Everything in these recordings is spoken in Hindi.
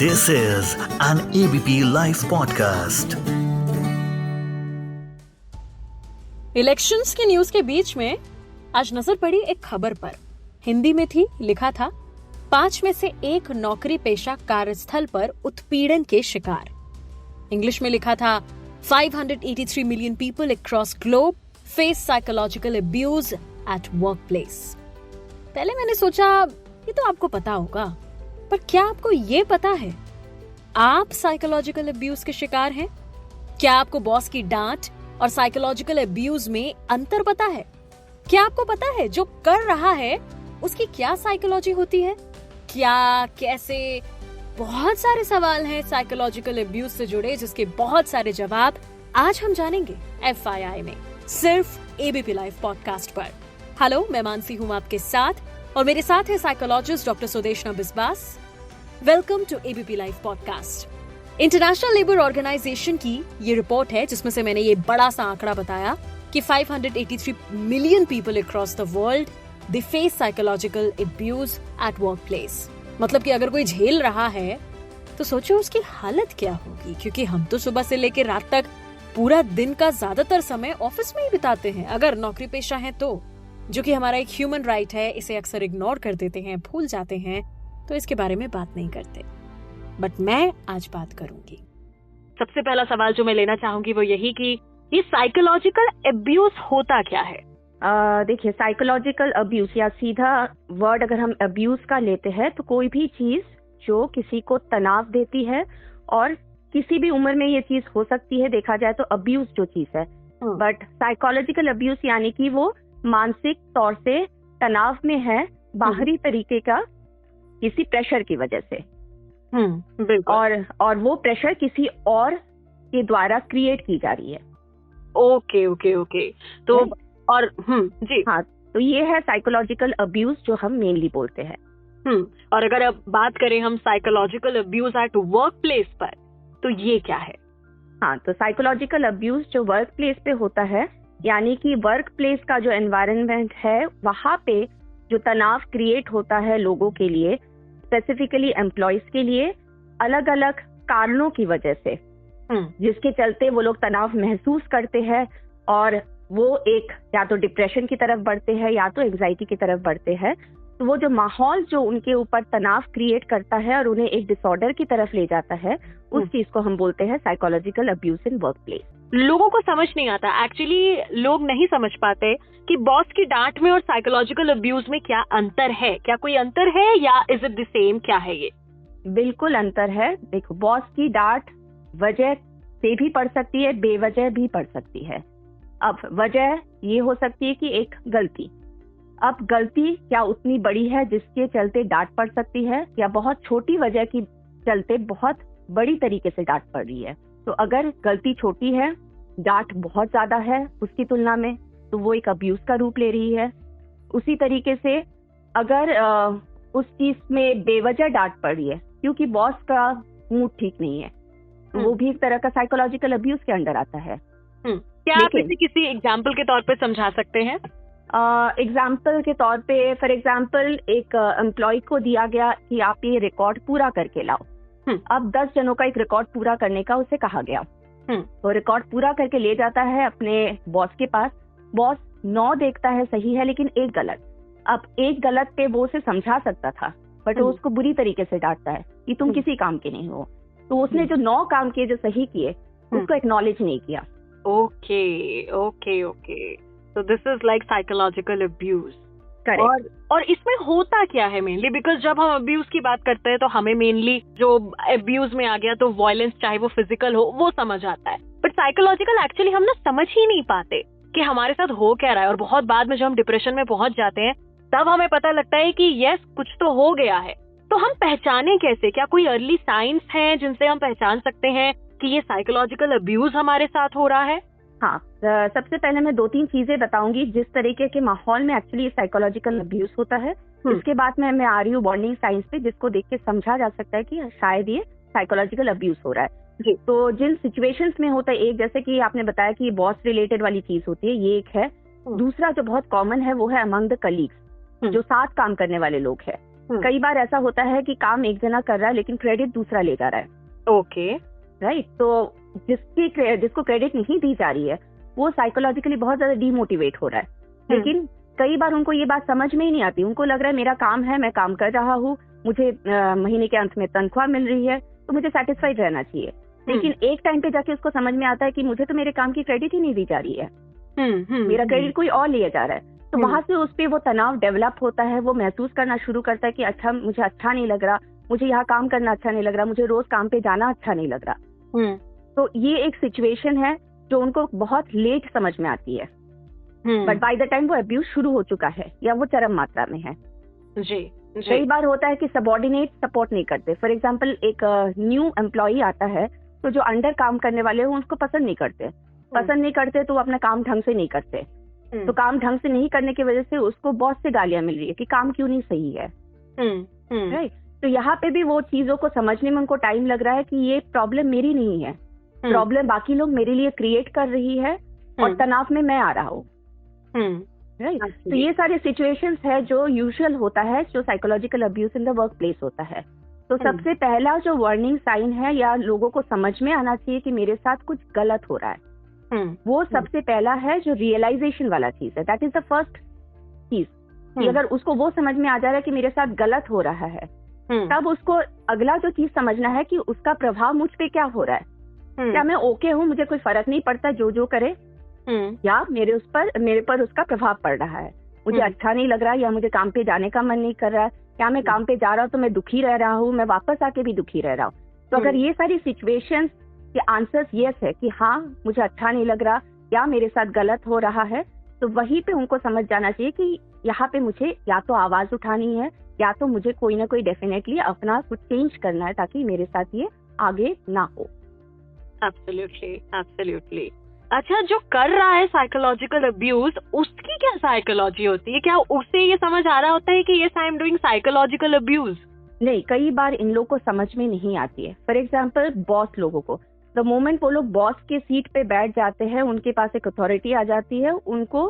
This is an ABP Life podcast. Elections की न्यूज के बीच में आज नजर पड़ी एक खबर पर। हिंदी में थी, लिखा था 5 में से 1 नौकरी पेशा कार्यस्थल पर उत्पीड़न के शिकार। इंग्लिश में लिखा था 583 million people across globe face psychological abuse at work place. पहले मैंने सोचा ये तो आपको पता होगा, पर क्या आपको ये पता है आप साइकोलॉजिकल अब्यूज के शिकार हैं? क्या आपको बॉस की डांट और साइकोलॉजिकल अब्यूज में अंतर पता है? क्या आपको पता है जो कर रहा है उसकी क्या साइकोलॉजी होती है? क्या, कैसे? बहुत सारे सवाल हैं साइकोलॉजिकल अब्यूज से जुड़े, जिसके बहुत सारे जवाब आज हम जानेंगे FYI में, सिर्फ ABP लाइव पॉडकास्ट पर। हेलो, मैं मानसी हूँ आपके साथ और मेरे साथ है psychologist doctor Sudeshna Biswas. Welcome to ABP live podcast. International labour organization की ये रिपोर्ट है जिसमें से मैंने ये बड़ा सा आंकड़ा बताया कि 583 million people across the world they face psychological abuse at work place. मतलब कि अगर कोई झेल रहा है तो सोचो उसकी हालत क्या होगी, क्योंकि हम तो सुबह से लेकर रात तक पूरा दिन का ज्यादातर समय ऑफिस में ही बिताते हैं, अगर नौकरी पेशा है तो, जो कि हमारा एक ह्यूमन राइट है। इसे अक्सर इग्नोर कर देते हैं, भूल जाते हैं, तो इसके बारे में बात नहीं करते। बट मैं आज बात करूंगी। सबसे पहला सवाल जो मैं लेना चाहूंगी वो यही कि ये साइकोलॉजिकल अब्यूज होता क्या है? देखिए, साइकोलॉजिकल अब्यूज या सीधा वर्ड अगर हम अब्यूज का लेते हैं तो कोई भी चीज जो किसी को तनाव देती है, और किसी भी उम्र में ये चीज हो सकती है, देखा जाए तो अब्यूज जो चीज है। बट साइकोलॉजिकल अब्यूज यानी कि वो मानसिक तौर से तनाव में है, बाहरी तरीके का, किसी प्रेशर की वजह से। और वो प्रेशर किसी और के द्वारा क्रिएट की जा रही है। ओके। तो और जी हाँ, तो ये है साइकोलॉजिकल अब्यूज जो हम मेनली बोलते हैं। और अगर अब बात करें हम psychological abuse at work place पर, तो ये क्या है? हाँ, तो साइकोलॉजिकल अब्यूज जो वर्क प्लेस पे होता है, यानी कि वर्क प्लेस का जो एनवायरनमेंट है वहाँ पे जो तनाव क्रिएट होता है लोगों के लिए, स्पेसिफिकली एम्प्लॉयज के लिए, अलग अलग कारणों की वजह से, जिसके चलते वो लोग तनाव महसूस करते हैं और वो एक या तो डिप्रेशन की तरफ बढ़ते हैं या तो एंजाइटी की तरफ बढ़ते हैं। तो वो जो माहौल जो उनके ऊपर तनाव क्रिएट करता है और उन्हें एक डिसऑर्डर की तरफ ले जाता है, उस चीज को हम बोलते हैं psychological abuse in work place. लोगों को समझ नहीं आता, एक्चुअली लोग नहीं समझ पाते कि बॉस की डांट में और साइकोलॉजिकल अब्यूज में क्या अंतर है। क्या कोई अंतर है या इज इट द सेम? क्या है ये? बिल्कुल अंतर है। देखो, बॉस की डांट वजह से भी पड़ सकती है, बेवजह भी पड़ सकती है। अब वजह ये हो सकती है कि एक गलती, अब गलती क्या उतनी बड़ी है जिसके चलते डांट पड़ सकती है, या बहुत छोटी वजह की चलते बहुत बड़ी तरीके से डांट पड़ रही है। तो अगर गलती छोटी है, डांट बहुत ज्यादा है उसकी तुलना में, तो वो एक अब्यूज का रूप ले रही है। उसी तरीके से अगर उस चीज में बेवजह डांट पड़ रही है क्योंकि बॉस का मूड ठीक नहीं है, तो वो भी एक तरह का साइकोलॉजिकल अब्यूज के अंडर आता है। क्या आप इसे किसी एग्जाम्पल के तौर पे समझा सकते हैं? एग्जाम्पल के तौर पे, फॉर एग्जाम्पल, एक एम्प्लॉय को दिया गया कि आप ये रिकॉर्ड पूरा करके लाओ। अब 10 जनों का एक रिकॉर्ड पूरा करने का उसे कहा गया, तो रिकॉर्ड पूरा करके ले जाता है अपने बॉस के पास। बॉस 9 देखता है सही है, लेकिन 1 गलत। अब 1 गलत पे वो उसे समझा सकता था, बट वो उसको बुरी तरीके से डांटता है कि तुम किसी काम के नहीं हो। तो उसने जो 9 काम किए जो सही किए, उसको एक्नॉलेज नहीं किया। Okay. So this is like psychological abuse. Correct. और इसमें होता क्या है मेनली? बिकॉज जब हम अब्यूज की बात करते हैं तो हमें मेनली जो अब्यूज में आ गया तो वायलेंस, चाहे वो फिजिकल हो, वो समझ आता है। बट साइकोलॉजिकल एक्चुअली हम ना समझ ही नहीं पाते कि हमारे साथ हो क्या रहा है। और बहुत बाद में जब हम डिप्रेशन में पहुंच जाते हैं तब हमें पता लगता है कि यस, कुछ तो हो गया है। तो हम पहचाने कैसे? क्या कोई अर्ली साइंस हैं जिनसे हम पहचान सकते हैं कि ये साइकोलॉजिकल अब्यूज हमारे साथ हो रहा है? हाँ, सबसे पहले मैं 2-3 चीजें बताऊंगी जिस तरीके के माहौल में एक्चुअली साइकोलॉजिकल अब्यूज होता है। इसके बाद में मैं आ रही हूँ वार्निंग साइंस पे, जिसको देख के समझा जा सकता है कि शायद ये साइकोलॉजिकल अब्यूज हो रहा है। जी, तो जिन सिचुएशंस में होता है, एक जैसे कि आपने बताया कि बॉस रिलेटेड वाली चीज होती है, ये एक है। दूसरा जो बहुत कॉमन है वो है अमंग द कलीग्स, जो साथ काम करने वाले लोग हैं। कई बार ऐसा होता है कि काम एक जना कर रहा है लेकिन क्रेडिट दूसरा ले जा रहा है। ओके। राइट, तो जिसको क्रेडिट नहीं दी जा रही है वो साइकोलॉजिकली बहुत ज्यादा डीमोटिवेट हो रहा है। लेकिन कई बार उनको ये बात समझ में ही नहीं आती। उनको लग रहा है मेरा काम है, मैं काम कर रहा हूँ, मुझे महीने के अंत में तनख्वाह मिल रही है तो मुझे सेटिस्फाइड रहना चाहिए। लेकिन एक टाइम पे जाके उसको समझ में आता है कि मुझे तो मेरे काम की क्रेडिट ही नहीं दी जा रही है, मेरा क्रेडिट कोई और लिया जा रहा है। तो वहां से उस पे वो तनाव डेवलप होता है। वो महसूस करना शुरू करता है कि अच्छा, मुझे अच्छा नहीं लग रहा, मुझे यहाँ काम करना अच्छा नहीं लग रहा, मुझे रोज काम पे जाना अच्छा नहीं लग रहा। तो ये एक सिचुएशन है जो उनको बहुत लेट समझ में आती है, बट बाय द टाइम वो अब्यूज शुरू हो चुका है या वो चरम मात्रा में है। जी। कई बार होता है कि सबॉर्डिनेट सपोर्ट नहीं करते। फॉर एग्जाम्पल, एक न्यू एम्प्लॉई आता है तो जो अंडर काम करने वाले हैं उसको पसंद नहीं करते तो वो अपना काम ढंग से नहीं करते। तो काम ढंग से नहीं करने की वजह से उसको बॉस से गालियां मिल रही है कि काम क्यों नहीं सही है। राइट, तो यहाँ पे भी वो चीजों को समझने में उनको टाइम लग रहा है कि ये प्रॉब्लम मेरी नहीं है, प्रॉब्लम बाकी लोग मेरे लिए क्रिएट कर रही है और तनाव में मैं आ रहा हूँ। राइट, तो ये सारे सिचुएशंस है जो यूजुअल होता है, जो psychological abuse in the work place होता है। तो सबसे पहला जो वार्निंग साइन है या लोगों को समझ में आना चाहिए कि मेरे साथ कुछ गलत हो रहा है, वो सबसे पहला है जो रियलाइजेशन वाला चीज है। दैट इज द फर्स्ट चीज कि अगर उसको वो समझ में आ जा रहा है कि मेरे साथ गलत हो रहा है, तब उसको अगला जो चीज समझना है कि उसका प्रभाव मुझ पे क्या हो रहा है। क्या मैं ओके हूँ, मुझे कोई फर्क नहीं पड़ता जो करे, या मेरे पर उसका प्रभाव पड़ रहा है, मुझे अच्छा नहीं लग रहा है, या मुझे काम पे जाने का मन नहीं कर रहा है, या मैं काम पे जा रहा हूँ तो मैं दुखी रह रहा हूँ, मैं वापस आके भी दुखी रह रहा हूँ। तो अगर ये सारी सिचुएशंस के आंसर्स यस है कि हाँ मुझे अच्छा नहीं लग रहा या मेरे साथ गलत हो रहा है, तो वहीं पे उनको समझ जाना चाहिए कि यहाँ पे मुझे या तो आवाज उठानी है या तो मुझे कोई ना कोई डेफिनेटली अपना कुछ चेंज करना है ताकि मेरे साथ ये आगे ना हो। एब्सोल्युटली। अच्छा, जो कर रहा है साइकोलॉजिकल अब्यूज, उसकी क्या साइकोलॉजी होती है? क्या उसे ये समझ आ रहा होता है कि yes I am doing psychological abuse? नहीं, कई बार इन लोग को समझ में नहीं आती है। फॉर एग्जाम्पल, बॉस लोगों को द मोमेंट वो लोग बॉस के सीट पे बैठ जाते हैं, उनके पास एक अथॉरिटी आ जाती है, उनको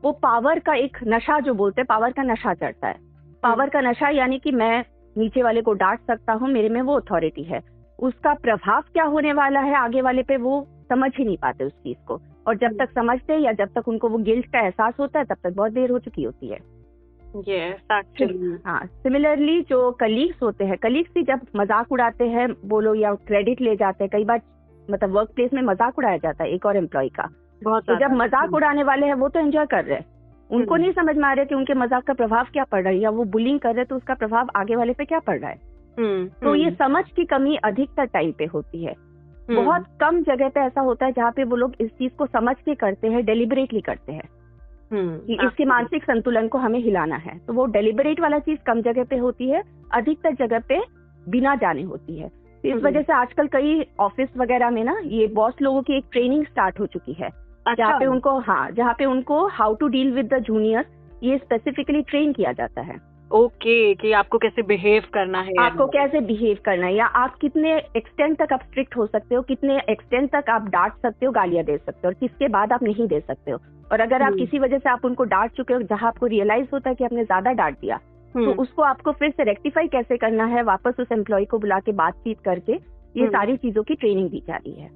वो पावर का एक नशा, जो बोलते हैं पावर का नशा चढ़ता है। पावर का नशा यानी कि मैं नीचे वाले को डांट सकता हूँ, मेरे में वो अथॉरिटी है। उसका प्रभाव क्या होने वाला है आगे वाले पे वो समझ ही नहीं पाते उस चीज को, और जब तक समझते या जब तक उनको वो गिल्ट का एहसास होता है तब तक बहुत देर हो चुकी होती है। हाँ, सिमिलरली जो कलीग्स होते हैं, कलीग्स भी जब मजाक उड़ाते हैं बोलो या क्रेडिट ले जाते हैं, कई बार मतलब वर्क प्लेस में मजाक उड़ाया जाता है एक और एम्प्लॉय का, तो जब मजाक उड़ाने वाले हैं वो तो एंजॉय कर रहे हैं, उनको नहीं समझ में आ रहा है कि उनके मजाक का प्रभाव क्या पड़ रहा है, या वो बुलिंग कर रहे हैं तो उसका प्रभाव आगे वाले पे क्या पड़ रहा है। तो ये समझ की कमी अधिकतर टाइम पे होती है। बहुत कम जगह पे ऐसा होता है जहाँ पे वो लोग इस चीज को समझ के करते हैं, डेलिबरेटली करते हैं कि इसके मानसिक संतुलन को हमें हिलाना है। तो वो डेलिबरेट वाला चीज कम जगह पे होती है, अधिकतर जगह पे बिना जाने होती है। तो इस वजह से आजकल कई ऑफिस वगैरह में ना ये बॉस लोगों की एक ट्रेनिंग स्टार्ट हो चुकी है, जहाँ पे उनको how to deal with the juniors ये स्पेसिफिकली ट्रेन किया जाता है। ओके, कि आपको कैसे बिहेव करना है, या आप कितने एक्सटेंट तक आप स्ट्रिक्ट हो सकते हो, कितने एक्सटेंट तक आप डांट सकते हो, गालियां दे सकते हो, और किसके बाद आप नहीं दे सकते हो। और अगर आप किसी वजह से आप उनको डांट चुके हो जहां आपको रियलाइज होता है कि आपने ज्यादा डांट दिया, तो उसको आपको फिर से रेक्टिफाई कैसे करना है, वापस उस एम्प्लॉय को बुला के बातचीत करके, ये सारी चीजों की ट्रेनिंग दी जा रही है।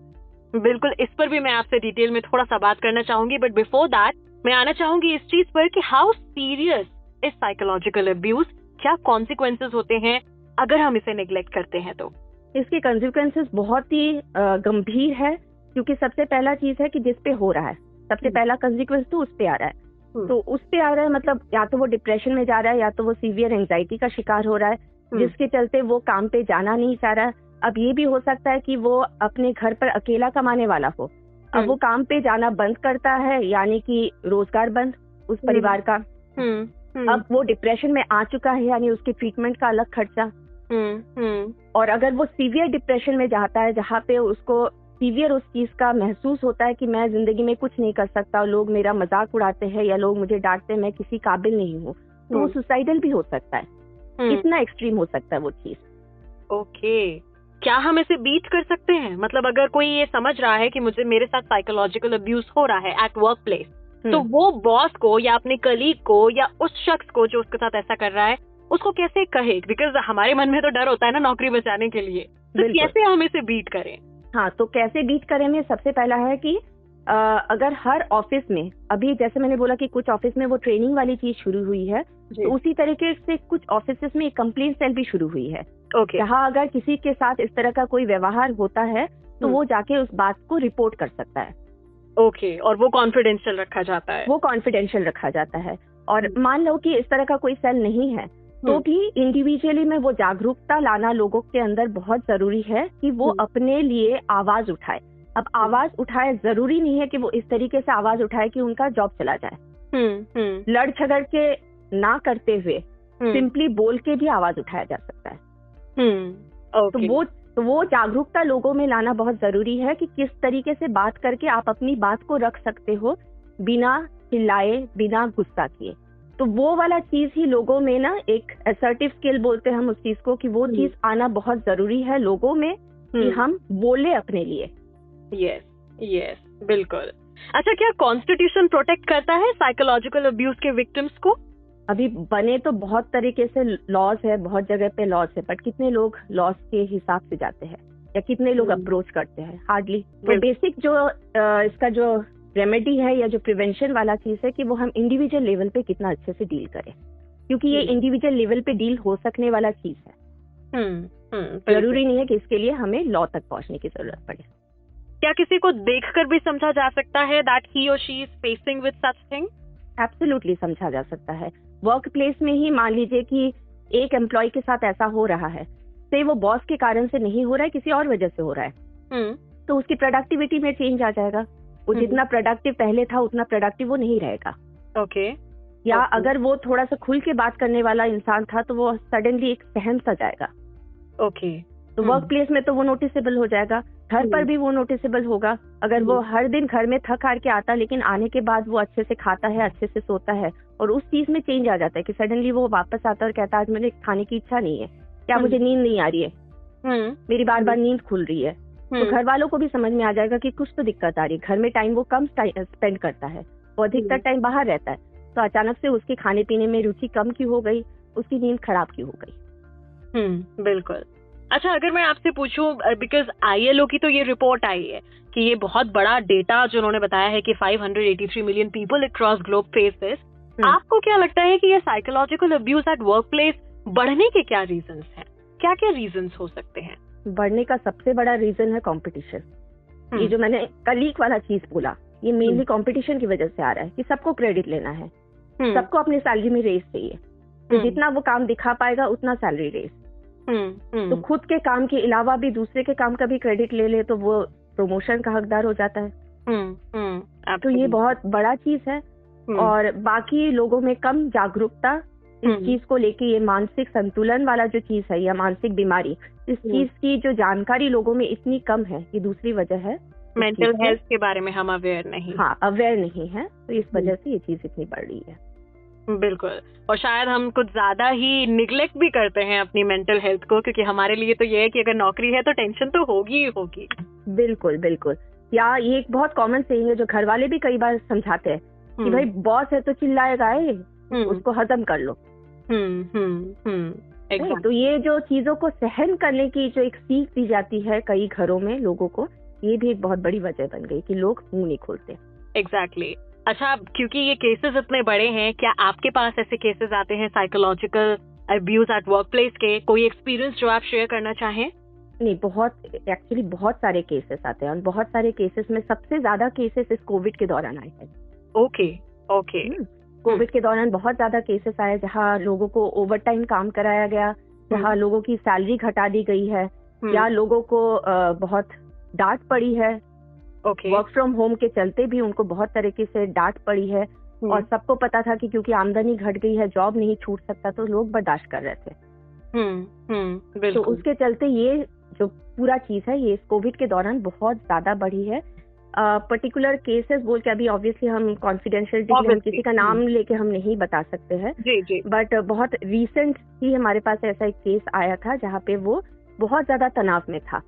बिल्कुल, इस पर भी मैं आपसे डिटेल में थोड़ा सा बात करना चाहूंगी, बट बिफोर दैट मैं आना चाहूंगी इस चीज पर कि how serious is psychological abuse, क्या कॉन्सिक्वेंसेस होते हैं अगर हम इसे नेग्लेक्ट करते हैं? तो इसके कॉन्सिक्वेंसेस बहुत ही गंभीर है, क्योंकि सबसे पहला चीज है कि जिस पे हो रहा है, सबसे पहला कॉन्सिक्वेंस तो उस पे आ रहा है। तो उस पे आ रहा है मतलब या तो वो डिप्रेशन में जा रहा है, या तो वो सीवियर एंजाइटी का शिकार हो रहा है, जिसके चलते वो काम पे जाना नहीं चाह रहा है। अब ये भी हो सकता है कि वो अपने घर पर अकेला कमाने वाला हो, अब वो काम पे जाना बंद करता है, यानी कि रोजगार बंद उस परिवार का। अब वो डिप्रेशन में आ चुका है, यानी उसके ट्रीटमेंट का अलग खर्चा। और अगर वो सीवियर डिप्रेशन में जाता है, जहाँ पे उसको सीवियर उस चीज का महसूस होता है कि मैं जिंदगी में कुछ नहीं कर सकता, लोग मेरा मजाक उड़ाते हैं या लोग मुझे डांटते हैं, मैं किसी काबिल नहीं हूँ, तो वो सुसाइडल भी हो सकता है। कितना एक्सट्रीम हो सकता है वो चीज। ओके, क्या हम इसे बीट कर सकते हैं? मतलब अगर कोई ये समझ रहा है कि मेरे साथ साइकोलॉजिकल अब्यूज हो रहा है एट वर्क प्लेस, तो वो बॉस को या अपने कलीग को या उस शख्स को जो उसके साथ ऐसा कर रहा है, उसको कैसे कहे, बिकॉज हमारे मन में तो डर होता है ना नौकरी बचाने के लिए, तो कैसे हम इसे बीट करें? हाँ, तो कैसे बीट करें में सबसे पहला है कि अगर हर ऑफिस में, अभी जैसे मैंने बोला कि कुछ ऑफिस में वो ट्रेनिंग वाली चीज शुरू हुई है, तो उसी तरीके से कुछ ऑफिस में एक कंप्लेंट सेल भी शुरू हुई है। जहाँ अगर किसी के साथ इस तरह का कोई व्यवहार होता है तो वो जाके उस बात को रिपोर्ट कर सकता है। और वो कॉन्फिडेंशियल रखा जाता है? वो कॉन्फिडेंशियल रखा जाता है। और मान लो कि इस तरह का कोई सेल नहीं है तो भी इंडिविजुअली में वो जागरूकता लाना लोगों के अंदर बहुत जरूरी है कि वो अपने लिए आवाज उठाए। अब आवाज उठाए जरूरी नहीं है कि वो इस तरीके से आवाज उठाए कि उनका जॉब चला जाए। लड़ झगड़ के ना करते हुए सिंपली बोल के भी आवाज उठाया जा सकता है। तो वो जागरूकता लोगों में लाना बहुत जरूरी है कि किस तरीके से बात करके आप अपनी बात को रख सकते हो बिना चिल्लाए, बिना गुस्सा किए। तो वो वाला चीज ही लोगों में ना, एक असर्टिव स्किल बोलते हैं हम उस चीज को, कि वो चीज आना बहुत जरूरी है लोगों में कि हम बोले अपने लिए। यस, बिल्कुल। अच्छा, क्या कॉन्स्टिट्यूशन प्रोटेक्ट करता है साइकोलॉजिकल अब्यूज के विक्टिम्स को? अभी बने तो बहुत तरीके से लॉज है, बहुत जगह पे लॉज है, बट कितने लोग लॉज के हिसाब से जाते हैं या कितने लोग अप्रोच करते हैं? हार्डली। तो बेसिक जो इसका जो रेमेडी है या जो प्रिवेंशन वाला चीज है कि वो हम इंडिविजुअल लेवल पे कितना अच्छे से डील करें, क्योंकि ये इंडिविजुअल लेवल पे डील हो सकने वाला चीज है। जरूरी नहीं है कि इसके लिए हमें लॉ तक पहुंचने की जरूरत पड़े। क्या किसी को देखकर भी समझा जा सकता है दैट ही और she is facing with such thing? Absolutely समझा जा सकता है। वर्क प्लेस में ही मान लीजिए कि एक एम्प्लॉय के साथ ऐसा हो रहा है, से वो बॉस के कारण से नहीं हो रहा है, किसी और वजह से हो रहा है, तो उसकी प्रोडक्टिविटी में चेंज आ जाएगा। वो जितना प्रोडक्टिव पहले था उतना प्रोडक्टिव वो नहीं रहेगा। या अगर वो थोड़ा सा खुल के बात करने वाला इंसान था तो वो सडनली एक सहम सा जाएगा। तो वर्क प्लेस में तो वो नोटिसेबल हो जाएगा, घर पर भी वो नोटिसेबल होगा। अगर वो हर दिन घर में थक हार के आता लेकिन आने के बाद वो अच्छे से खाता है, अच्छे से सोता है, और उस चीज में चेंज आ जाता है कि सडनली वो वापस आता है और कहता है आज मुझे खाने की इच्छा नहीं है, क्या मुझे नींद नहीं आ रही है, मेरी बार बार नींद खुल रही है। तो घर वालों को भी समझ में आ जाएगा कि कुछ तो दिक्कत आ रही है। घर में टाइम वो कम स्पेंड करता है, वो अधिकतर टाइम बाहर रहता है, तो अचानक से उसके खाने पीने में रुचि कम क्यों हो गई, उसकी नींद खराब क्यों हो गई। बिल्कुल। अच्छा, अगर मैं आपसे पूछूं, बिकॉज ILO की तो ये रिपोर्ट आई है कि ये बहुत बड़ा डेटा जो उन्होंने बताया है कि 583 million people across globe face this, आपको क्या लगता है कि ये psychological abuse at work place बढ़ने के क्या रीजंस हैं? क्या क्या रीजंस हो सकते हैं? बढ़ने का सबसे बड़ा रीजन है कंपटीशन। ये जो मैंने कलीग वाला चीज बोला, ये मेनली कंपटीशन की वजह से आ रहा है कि सबको क्रेडिट लेना है, सबको अपनी सैलरी में रेस चाहिए, तो जितना वो काम दिखा पाएगा उतना सैलरी रेस। तो खुद के काम के अलावा भी दूसरे के काम का भी क्रेडिट ले ले तो वो प्रमोशन का हकदार हो जाता है। तो ये बहुत बड़ा चीज है। और बाकी लोगों में कम जागरूकता इस चीज को लेके, ये मानसिक संतुलन वाला जो चीज है या मानसिक बीमारी, इस चीज की जो जानकारी लोगों में इतनी कम है, ये दूसरी वजह है। मेंटल हेल्थ के बारे में हम अवेयर नहीं। हाँ, अवेयर नहीं है, तो इस वजह से ये चीज इतनी बढ़ रही है। बिल्कुल। और शायद हम कुछ ज्यादा ही निग्लेक्ट भी करते हैं अपनी मेंटल हेल्थ को, क्योंकि हमारे लिए तो ये है कि अगर नौकरी है तो टेंशन तो होगी ही होगी। बिल्कुल बिल्कुल। या ये एक बहुत कॉमन सेइंग है जो घर वाले भी कई बार समझाते हैं कि भाई बॉस है तो चिल्लाएगा, उसको हजम कर लो। तो ये जो चीजों को सहन करने की जो एक सीख दी जाती है कई घरों में लोगों को, ये भी एक बहुत बड़ी वजह बन गई कि लोग मुंह नहीं खोलते। एग्जैक्टली। अच्छा, क्योंकि ये केसेस इतने बड़े हैं, क्या आपके पास ऐसे केसेस आते हैं psychological abuse at work place के? कोई एक्सपीरियंस जो आप शेयर करना चाहें? नहीं, एक्चुअली बहुत सारे केसेस आते हैं, और बहुत सारे केसेस में सबसे ज्यादा केसेस इस कोविड के दौरान आए हैं। ओके। कोविड के दौरान बहुत ज्यादा केसेस आए जहाँ लोगों को ओवर टाइम काम कराया गया, जहाँ लोगों की सैलरी घटा दी गई है, या लोगों को बहुत डांट पड़ी है। वर्क फ्रॉम होम के चलते भी उनको बहुत तरीके से डांट पड़ी है, और सबको पता था कि क्योंकि आमदनी घट गई है, जॉब नहीं छूट सकता, तो लोग बर्दाश्त कर रहे थे। तो उसके चलते ये जो पूरा चीज है ये इस कोविड के दौरान बहुत ज्यादा बढ़ी है। पर्टिकुलर केसेस बोल के अभी ऑब्वियसली हम कॉन्फिडेंशियल किसी का नाम लेके हम नहीं बता सकते हैं, बट बहुत रिसेंट ही हमारे पास ऐसा एक केस आया था जहाँ पे वो बहुत ज्यादा तनाव में था,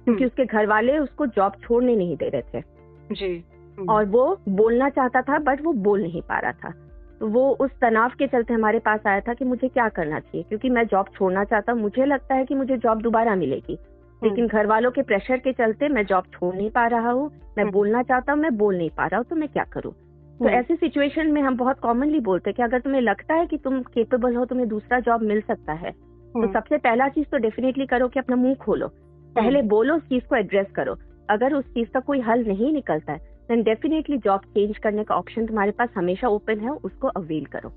क्योंकि उसके घर वाले उसको जॉब छोड़ने नहीं दे रहे थे। और वो बोलना चाहता था बट वो बोल नहीं पा रहा था। तो वो उस तनाव के चलते हमारे पास आया था कि मुझे क्या करना चाहिए, क्योंकि मैं जॉब छोड़ना चाहता हूँ, मुझे लगता है कि मुझे जॉब दोबारा मिलेगी, लेकिन घर वालों के प्रेशर के चलते मैं जॉब छोड़ नहीं पा रहा हूँ, मैं बोलना चाहता हूँ, मैं बोल नहीं पा रहा हूँ, तो मैं क्या करूँ। तो ऐसी सिचुएशन में हम बहुत कॉमनली बोलते हैं कि अगर तुम्हें लगता है कि तुम केपेबल हो, तुम्हें दूसरा जॉब मिल सकता है, तो सबसे पहला चीज तो डेफिनेटली करो कि अपना मुंह खोलो, पहले बोलो, उस चीज को एड्रेस करो। अगर उस चीज का कोई हल नहीं निकलता है, देन डेफिनेटली जॉब चेंज करने का ऑप्शन तुम्हारे पास हमेशा ओपन है, उसको अवेल करो।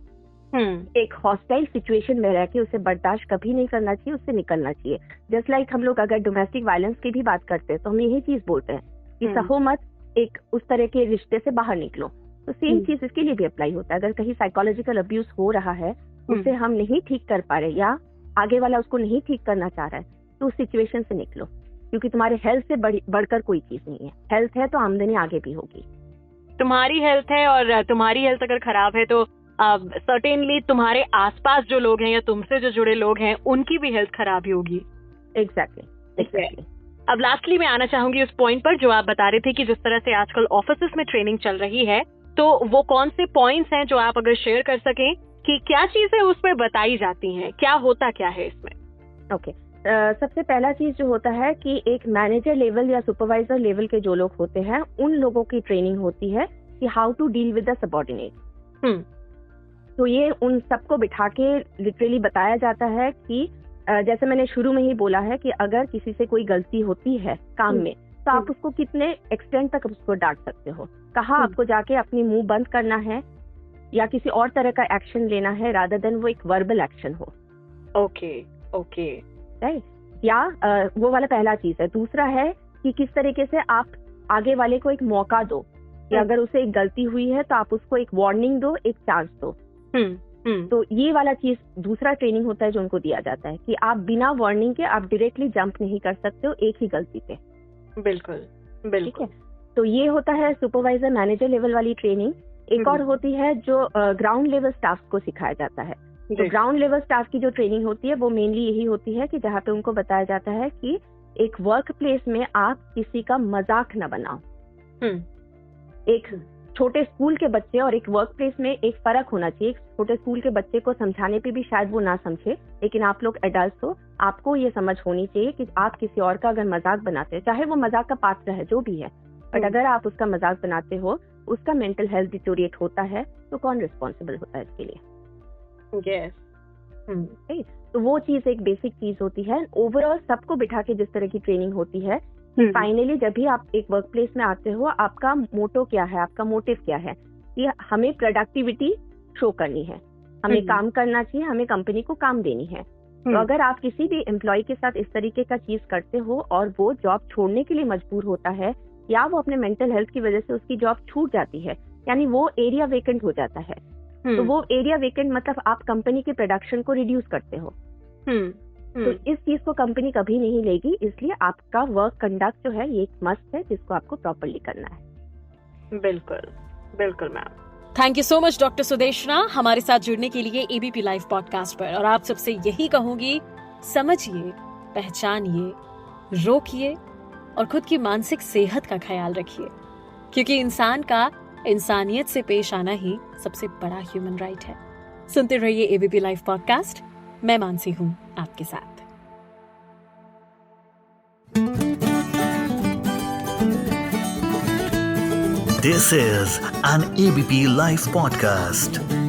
एक हॉस्टाइल सिचुएशन में रह के उसे बर्दाश्त कभी नहीं करना चाहिए, उससे निकलना चाहिए। जस्ट लाइक हम लोग अगर डोमेस्टिक वायलेंस की भी बात करते हैं तो हम यही चीज बोलते हैं कि सहो मत, एक उस तरह के रिश्ते से बाहर निकलो। तो सेम चीज इसके लिए भी अप्लाई होता है। अगर कहीं साइकोलॉजिकल अब्यूज हो रहा है, उसे हम नहीं ठीक कर पा रहे या आगे वाला उसको नहीं ठीक करना चाह रहा है, तो उस सिचुएशन से निकलो, क्योंकि तुम्हारे हेल्थ से बढ़कर कोई चीज नहीं है। हेल्थ है तो आमदनी आगे भी होगी। तुम्हारी हेल्थ है और तुम्हारी हेल्थ अगर खराब है तो सर्टेनली तुम्हारे आसपास जो लोग हैं या तुमसे जो जुड़े लोग हैं उनकी भी हेल्थ खराब ही होगी। एग्जैक्टली। अब लास्टली मैं आना चाहूंगी उस पॉइंट पर जो आप बता रहे थे कि जिस तरह से आजकल ऑफिस में ट्रेनिंग चल रही है, तो वो कौन से पॉइंट्स हैं जो आप अगर शेयर कर सकें कि क्या चीजें उसमें बताई जाती हैं, क्या होता क्या है इसमें? ओके, सबसे पहला चीज जो होता है कि एक मैनेजर लेवल या सुपरवाइजर लेवल के जो लोग होते हैं, उन लोगों की ट्रेनिंग होती है कि how to deal with the subordinate. तो ये उन सबको बिठा के लिटरली बताया जाता है कि जैसे मैंने शुरू में ही बोला है कि अगर किसी से कोई गलती होती है काम में, तो आप उसको कितने एक्सटेंड तक उसको डांट सकते हो, कहाँ आपको जाके अपनी मुंह बंद करना है या किसी और तरह का एक्शन लेना है, रादर देन वो एक वर्बल एक्शन हो। ओके राइट, या वो वाला पहला चीज है। दूसरा है कि किस तरीके से आप आगे वाले को एक मौका दो कि अगर उसे एक गलती हुई है तो आप उसको एक वार्निंग दो, एक चांस दो। तो ये वाला चीज दूसरा ट्रेनिंग होता है जो उनको दिया जाता है कि आप बिना वार्निंग के आप डायरेक्टली जंप नहीं कर सकते हो एक ही गलती पे। बिल्कुल। ठीक है, तो ये होता है सुपरवाइजर मैनेजर लेवल वाली ट्रेनिंग। एक और होती है जो ग्राउंड लेवल स्टाफ को सिखाया जाता है। तो ग्राउंड लेवल स्टाफ की जो ट्रेनिंग होती है वो मेनली यही होती है कि जहाँ पे उनको बताया जाता है कि एक वर्क प्लेस में आप किसी का मजाक न बनाओ। एक छोटे स्कूल के बच्चे और एक वर्क प्लेस में एक फर्क होना चाहिए। छोटे स्कूल के बच्चे को समझाने पे भी शायद वो ना समझे, लेकिन आप लोग एडल्ट हो, आपको ये समझ होनी चाहिए कि आप किसी और का अगर मजाक बनाते हैं, चाहे वो मजाक का पात्र है जो भी है, बट अगर आप उसका मजाक बनाते हो, उसका मेंटल हेल्थ डिटोरिएट होता है, तो कौन रिस्पॉन्सिबल होता है इसके लिए? तो वो चीज एक बेसिक चीज होती है। ओवरऑल सबको बिठा के जिस तरह की ट्रेनिंग होती है, फाइनली जब भी आप एक वर्क प्लेस में आते हो, आपका मोटो क्या है, आपका मोटिव क्या है कि हमें प्रोडक्टिविटी शो करनी है, हमें काम करना चाहिए, हमें कंपनी को काम देनी है। तो अगर आप किसी भी एम्प्लॉय के साथ इस तरीके का चीज करते हो और वो जॉब छोड़ने के लिए मजबूर होता है या वो अपने मेंटल हेल्थ की वजह से उसकी जॉब छूट जाती है, यानी वो एरिया वेकेंट हो जाता है, तो वो एरिया वेकेंट मतलब आप कंपनी के प्रोडक्शन को रिड्यूस करते हो। तो इस चीज को कंपनी कभी नहीं लेगी, इसलिए आपका वर्क कंडक्ट जो है ये एक मस्ट है जिसको आपको प्रॉपर्ली करना है। बिल्कुल ma'am. Thank you so much doctor Sudeshna हमारे साथ जुड़ने के लिए एबीपी लाइव पॉडकास्ट पर। और आप सबसे यही कहूंगी, समझिए, पहचानिए, रोकिए और खुद की मानसिक सेहत का ख्याल रखिए, क्योंकि इंसान का इंसानियत से पेश आना ही सबसे बड़ा ह्यूमन राइट है। सुनते रहिए एबीपी लाइव पॉडकास्ट। मैं मानसी हूँ आपके साथ। This is an ABP Life podcast.